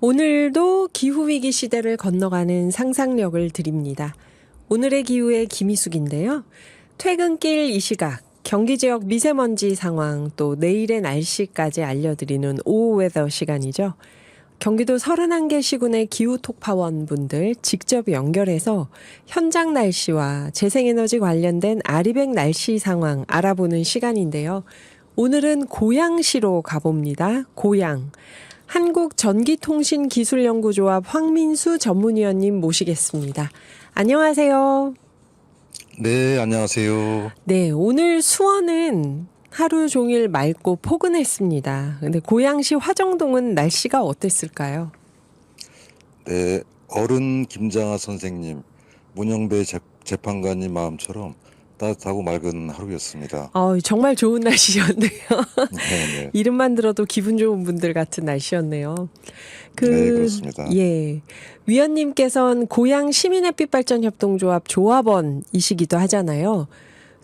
오늘도 기후위기 시대를 건너가는 상상력을 드립니다. 오늘의 기후의 김희숙인데요. 퇴근길 이 시각, 경기 지역 미세먼지 상황, 또 내일의 날씨까지 알려드리는 오후 웨더 시간이죠. 경기도 31개 시군의 기후톡파원 분들 직접 연결해서 현장 날씨와 재생에너지 관련된 아리백 날씨 상황 알아보는 시간인데요. 오늘은 고양시로 가봅니다. 고양. 한국전기통신기술연구조합 황민수 전문위원님 모시겠습니다. 안녕하세요. 네, 안녕하세요. 네, 오늘 수원은 하루 종일 맑고 포근했습니다. 근데 고양시 화정동은 날씨가 어땠을까요? 네, 어른 김장하 선생님, 문영배 재판관님 마음처럼 따뜻하고 맑은 하루였습니다. 정말 좋은 날씨였네요. 네, 이름만 들어도 기분 좋은 분들 같은 날씨였네요. 네, 그렇습니다. 예. 위원님께서는 고양 시민햇빛발전협동조합 조합원이시기도 하잖아요.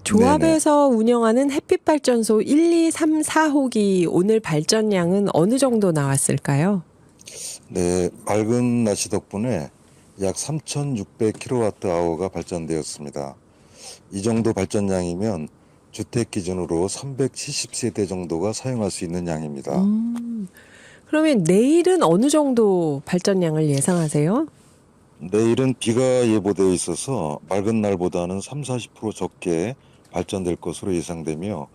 조합에서 운영하는 햇빛발전소 1, 2, 3, 4호기 오늘 발전량은 어느 정도 나왔을까요? 네, 맑은 날씨 덕분에 약 3,600kWh가 발전되었습니다. 이 정도 발전량이면 주택 기준으로 370세대 정도가 사용할 수 있는 양입니다. 그러면 내일은 어느 정도 발전량을 예상하세요? 내일은 비가 예보되어 있어서 맑은 날보다는 30-40% 적게 발전될 것으로 예상되며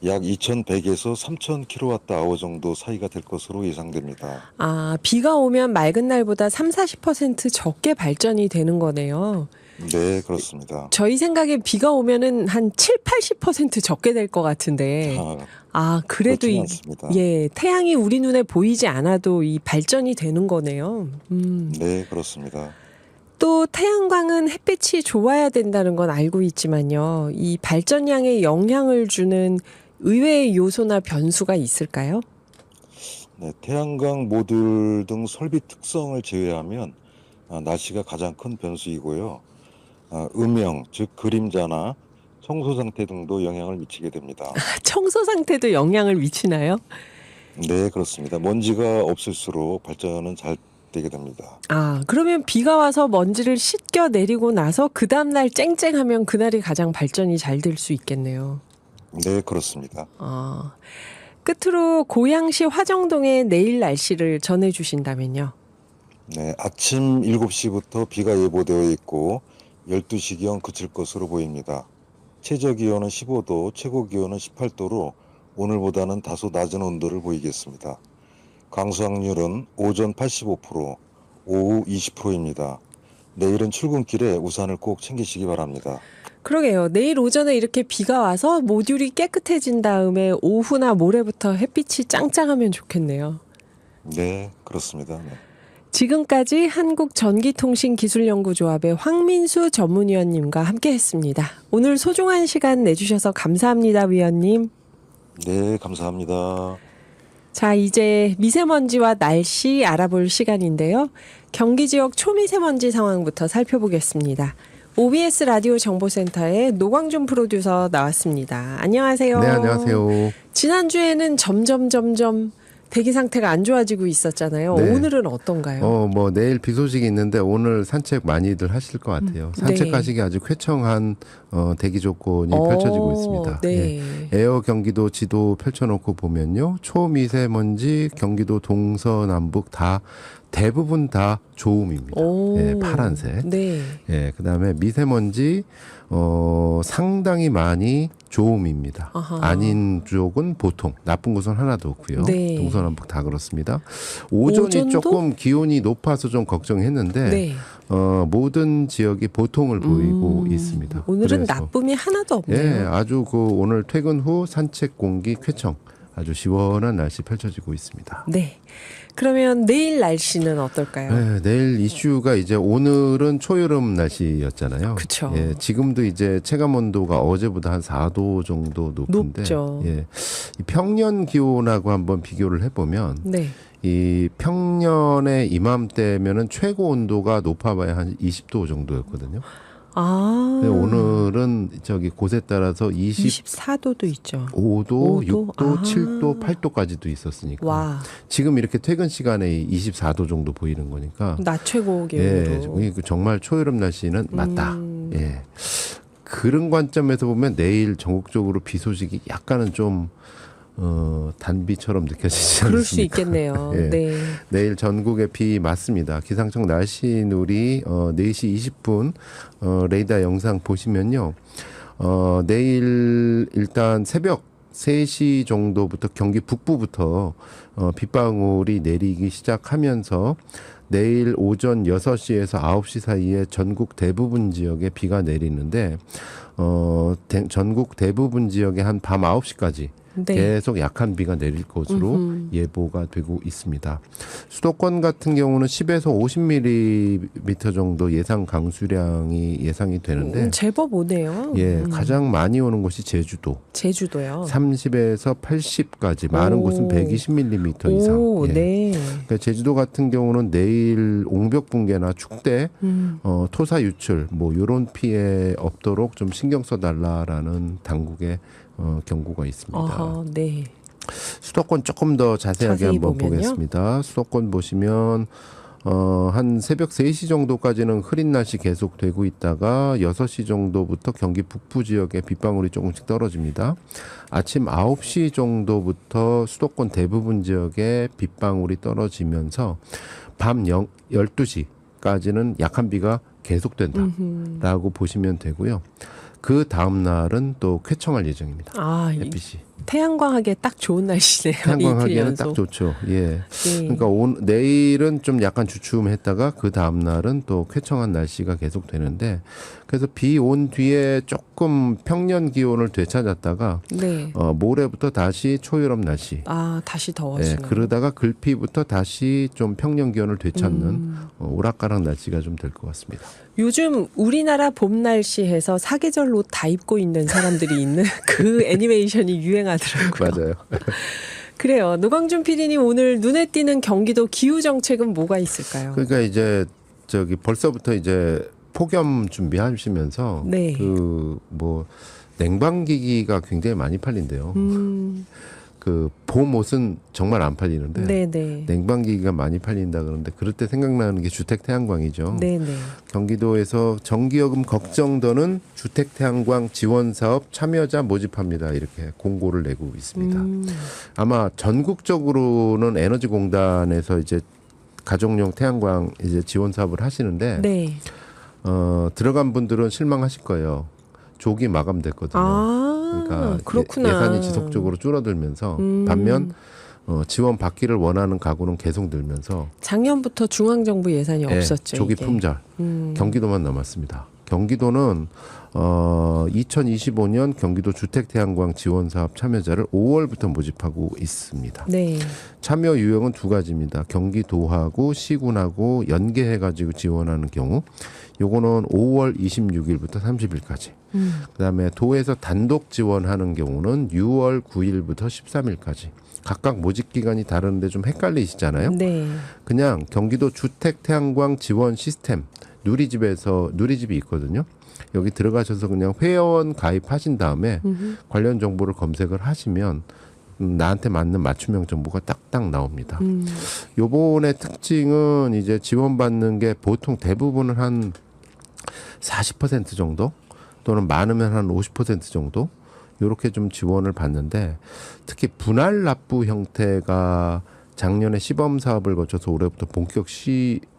약 2,100에서 3,000kWh 정도 사이가 될 것으로 예상됩니다. 비가 오면 맑은 날보다 30-40% 적게 발전이 되는 거네요. 네, 그렇습니다. 저희 생각에 비가 오면은 한 70-80% 적게 될 것 같은데. 그래도 않습니다. 태양이 우리 눈에 보이지 않아도 이 발전이 되는 거네요. 네, 그렇습니다. 또 태양광은 햇빛이 좋아야 된다는 건 알고 있지만요. 이 발전량에 영향을 주는 의외의 요소나 변수가 있을까요? 네, 태양광 모듈 등 설비 특성을 제외하면 날씨가 가장 큰 변수이고요. 음영, 즉 그림자나 청소 상태 등도 영향을 미치게 됩니다. 청소 상태도 영향을 미치나요? 네, 그렇습니다. 먼지가 없을수록 발전은 잘 되게 됩니다. 그러면 비가 와서 먼지를 씻겨 내리고 나서 그 다음날 쨍쨍하면 그날이 가장 발전이 잘 될 수 있겠네요. 네, 그렇습니다. 끝으로 고양시 화정동의 내일 날씨를 전해주신다면요. 네, 아침 7시부터 비가 예보되어 있고 12시경 그칠 것으로 보입니다. 최저 기온은 15도, 최고 기온은 18도로 오늘보다는 다소 낮은 온도를 보이겠습니다. 강수 확률은 오전 85%, 오후 20%입니다. 내일은 출근길에 우산을 꼭 챙기시기 바랍니다. 그러게요. 내일 오전에 이렇게 비가 와서 모듈이 깨끗해진 다음에 오후나 모레부터 햇빛이 짱짱하면 좋겠네요. 네, 그렇습니다. 네. 지금까지 한국전기통신기술연구조합의 황민수 전문위원님과 함께했습니다. 오늘 소중한 시간 내주셔서 감사합니다, 위원님. 네, 감사합니다. 자, 이제 미세먼지와 날씨 알아볼 시간인데요. 경기 지역 초미세먼지 상황부터 살펴보겠습니다. OBS 라디오 정보센터의 노광준 프로듀서 나왔습니다. 안녕하세요. 네, 안녕하세요. 지난주에는 점점 대기 상태가 안 좋아지고 있었잖아요. 네. 오늘은 어떤가요? 내일 비 소식이 있는데 오늘 산책 많이들 하실 것 같아요. 산책하시기 아주 쾌청한 대기 조건이 펼쳐지고 있습니다. 네. 에어 경기도 지도 펼쳐놓고 보면요. 초미세먼지 경기도 동서남북 다 대부분 다 좋음입니다. 파란색. 네. 그다음에 미세먼지 상당히 많이 좋음입니다. 아닌 쪽은 보통, 나쁜 곳은 하나도 없고요. 네. 동서남북 다 그렇습니다. 오전이 오전도? 조금 기온이 높아서 좀 걱정했는데 네. 모든 지역이 보통을 보이고 있습니다. 오늘은 그래서, 나쁨이 하나도 없네요. 아주 오늘 퇴근 후 산책 공기 쾌청, 아주 시원한 날씨 펼쳐지고 있습니다. 네. 그러면 내일 날씨는 어떨까요? 네, 내일 이슈가 이제 오늘은 초여름 날씨였잖아요. 그쵸. 지금도 이제 체감 온도가 어제보다 한 4도 정도 높은데, 높죠. 이 평년 기온하고 한번 비교를 해보면, 네. 이 평년의 이맘때면은 최고 온도가 높아봐야 한 20도 정도였거든요. 아. 근데 오늘은 저기 곳에 따라서 24도도 있죠. 25도, 6도, 아. 7도, 8도까지도 있었으니까. 와. 지금 이렇게 퇴근 시간에 24도 정도 보이는 거니까. 낮 최고 예, 기온으로. 정말 초여름 날씨는 맞다. 예. 그런 관점에서 보면 내일 전국적으로 비 소식이 약간은 좀 단비처럼 느껴지지 않습니까? 그럴 수 있겠네요. 예. 네. 내일 전국에 비 맞습니다. 기상청 날씨 누리 4시 20분 레이더 영상 보시면요. 내일 일단 새벽 3시 정도부터 경기 북부부터 빗방울이 내리기 시작하면서 내일 오전 6시에서 9시 사이에 전국 대부분 지역에 비가 내리는데 전국 대부분 지역에 한 밤 9시까지 네. 계속 약한 비가 내릴 것으로 예보가 되고 있습니다. 수도권 같은 경우는 10에서 50mm 정도 예상 강수량이 예상이 되는데 제법 오네요. 예, 가장 많이 오는 곳이 제주도요. 30에서 80까지 많은 오. 곳은 120mm 이상. 오, 예. 네. 그러니까 제주도 같은 경우는 내일 옹벽 붕괴나 축대, 토사 유출 뭐 이런 피해 없도록 좀 신경 써달라라는 당국의 경고가 있습니다. 아하, 네. 수도권 조금 더 자세하게 자세히 한번 보면요. 보겠습니다. 수도권 보시면 한 새벽 3시 정도까지는 흐린 날씨 계속되고 있다가 6시 정도부터 경기 북부 지역에 빗방울이 조금씩 떨어집니다. 아침 9시 정도부터 수도권 대부분 지역에 빗방울이 떨어지면서 밤 12시까지는 약한 비가 계속된다라고 보시면 되고요. 그 다음 날은 또 쾌청할 예정입니다. 아, 햇빛이. 태양광하기에 딱 좋은 날씨네요. 태양광하기에는 이틀 딱 연속. 좋죠. 예. 네. 그러니까 내일은 좀 약간 주춤했다가 그 다음 날은 또 쾌청한 날씨가 계속 되는데 그래서 비 온 뒤에 조금 평년 기온을 되찾았다가 네. 모레부터 다시 초여름 날씨. 아, 다시 예, 더워지는. 그러다가 글피부터 다시 좀 평년 기온을 되찾는 오락가락 날씨가 좀 될 것 같습니다. 요즘 우리나라 봄 날씨에서 사계절 옷 다 입고 있는 사람들이 있는 그 애니메이션이 유행하더라고요. 맞아요. 그래요. 노광준 PD님 오늘 눈에 띄는 경기도 기후 정책은 뭐가 있을까요? 그러니까 이제 저기 벌써부터 이제 폭염 준비하시면서 네. 그 뭐 냉방기기가 굉장히 많이 팔린대요. 그 봄 옷은 정말 안 팔리는데 네네. 냉방기기가 많이 팔린다 그러는데 그럴 때 생각나는 게 주택 태양광이죠. 네네. 경기도에서 전기요금 걱정도는 주택 태양광 지원 사업 참여자 모집합니다. 이렇게 공고를 내고 있습니다. 아마 전국적으로는 에너지공단에서 이제 가정용 태양광 이제 지원 사업을 하시는데 네. 들어간 분들은 실망하실 거예요. 조기 마감됐거든요. 아, 그러니까 그렇구나. 예산이 지속적으로 줄어들면서 반면 지원 받기를 원하는 가구는 계속 늘면서 작년부터 중앙정부 예산이 예, 없었죠. 조기 이게. 품절 경기도만 남았습니다. 경기도는 2025년 경기도 주택 태양광 지원 사업 참여자를 5월부터 모집하고 있습니다. 네. 참여 유형은 두 가지입니다. 경기도하고 시군하고 연계해 가지고 지원하는 경우 요거는 5월 26일부터 30일까지. 그다음에 도에서 단독 지원하는 경우는 6월 9일부터 13일까지. 각각 모집 기간이 다른데 좀 헷갈리시잖아요. 네. 그냥 경기도 주택 태양광 지원 시스템 누리집이 있거든요. 여기 들어가셔서 그냥 회원 가입하신 다음에 관련 정보를 검색을 하시면 나한테 맞는 맞춤형 정보가 딱딱 나옵니다. 요번의 특징은 이제 지원받는 게 보통 대부분은 한 40% 정도 또는 많으면 한 50% 정도 요렇게 좀 지원을 받는데 특히 분할 납부 형태가 작년에 시범 사업을 거쳐서 올해부터 본격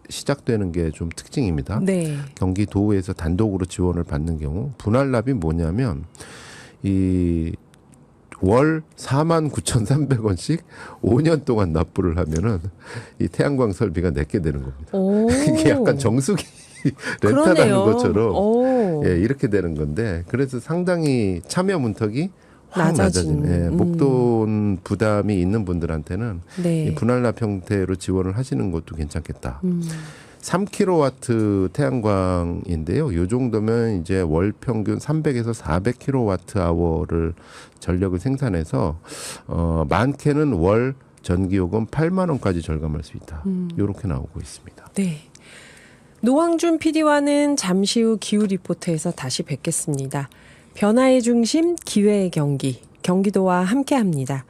시작되는 게 좀 특징입니다. 네. 경기도에서 단독으로 지원을 받는 경우 분할납이 뭐냐면 이 월 49,300원씩 5년 동안 납부를 하면은 이 태양광 설비가 내게 되는 겁니다. 오. 이게 약간 정수기 렌탈하는 그러네요. 것처럼 오. 예, 이렇게 되는 건데 그래서 상당히 참여 문턱이 확 낮아진. 낮아지는 목돈 부담이 있는 분들한테는 네. 이 분할납 형태로 지원을 하시는 것도 괜찮겠다. 3kW 태양광인데요. 요 정도면 이제 월 평균 300에서 400kWh를 전력을 생산해서 많게는 월 전기요금 8만 원까지 절감할 수 있다. 요렇게 나오고 있습니다. 네. 노왕준 PD와는 잠시 후 기후 리포트에서 다시 뵙겠습니다. 변화의 중심, 기회의 경기, 경기도와 함께합니다.